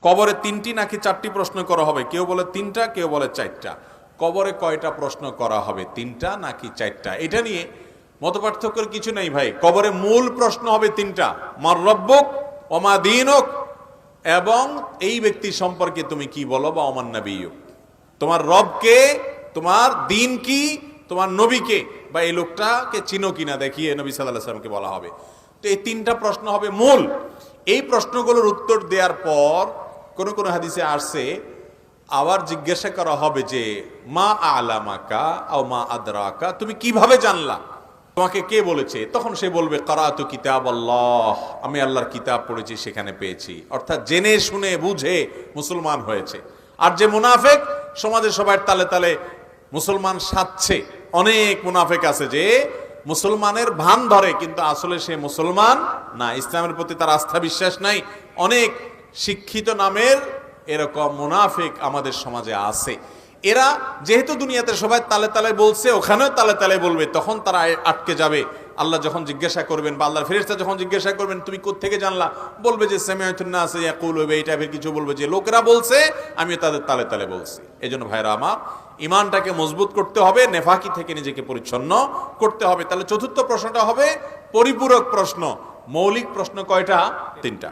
কবরে 3টি নাকি 4টি প্রশ্ন করা হবে? কেউ বলে 3টা, কেউ বলে 4টা। কবরে কয়টা প্রশ্ন করা হবে, 3টা নাকি 4টা? এটা নিয়ে মতপার্থক্যের কিছু নেই ভাই। কবরে মূল প্রশ্ন হবে 3টা, মার রব্বুক ওয়া মা দীনুক, এবং এই ব্যক্তি সম্পর্কে তুমি কি বলো, বা ওমান নবিয়্যুক, তোমার রবকে, তোমার দিন কি, তোমার নবীকে, বা এই লোকটাকে চিনো কিনা দেখিয়ে নবী সাল্লাল্লাহু আলাইহি ওয়াসাল্লামকে বলা হবে। তো এই 3টা প্রশ্ন হবে মূল। এই প্রশ্নগুলোর উত্তর দেওয়ার পর কোন কোন হাদিসে আসছে আবার জিজ্ঞাসা করা হবে যে মা আলামাকা আও মা আদরাকা, তুমি কিভাবে জানলা, তোমাকে কে বলেছে? তখন সে বলবে কারাতু কিতাবাল্লাহ, আমি আল্লাহর কিতাব পড়েছি, সেখানে পেয়েছি। অর্থাৎ জেনে শুনে বুঝে মুসলমান হয়েছে। আর যে মুনাফেক, সমাজে সবার তালে তালে মুসলমান সাজছে, অনেক মুনাফেক আছে যে মুসলমানের ভান ধরে কিন্তু আসলে সে মুসলমান না, ইসলামের প্রতি তার আস্থা বিশ্বাস নাই। অনেক শিক্ষিত নামের এরকম মুনাফিক আমাদের সমাজে আছে। এরা যেহেতু দুনিয়াতে সবাই তালে তালে বলছে, ওখানেও তালে তালে বলবে, তখন তারা আটকে যাবে। আল্লাহ যখন জিজ্ঞাসা করবেন, বা আল্লাহর ফেরেশতা যখন জিজ্ঞাসা করবেন তুমি কোত্থেকে জানলা, বলবে যে সামিআতুন নাস ইয়াকুলু, এই টাইপের কিছু বলবে যে লোকেরা বলছে, আমি তাদের তালে তালে বলছি। এজন্য ভাইরা আমার, ইমানটাকে মজবুত করতে হবে, নেফাকি থেকে নিজেকে পরিচ্ছন্ন করতে হবে। তাহলে চতুর্থ প্রশ্নটা হবে পরিপূরক প্রশ্ন। মৌলিক প্রশ্ন কয়টা? 3টা।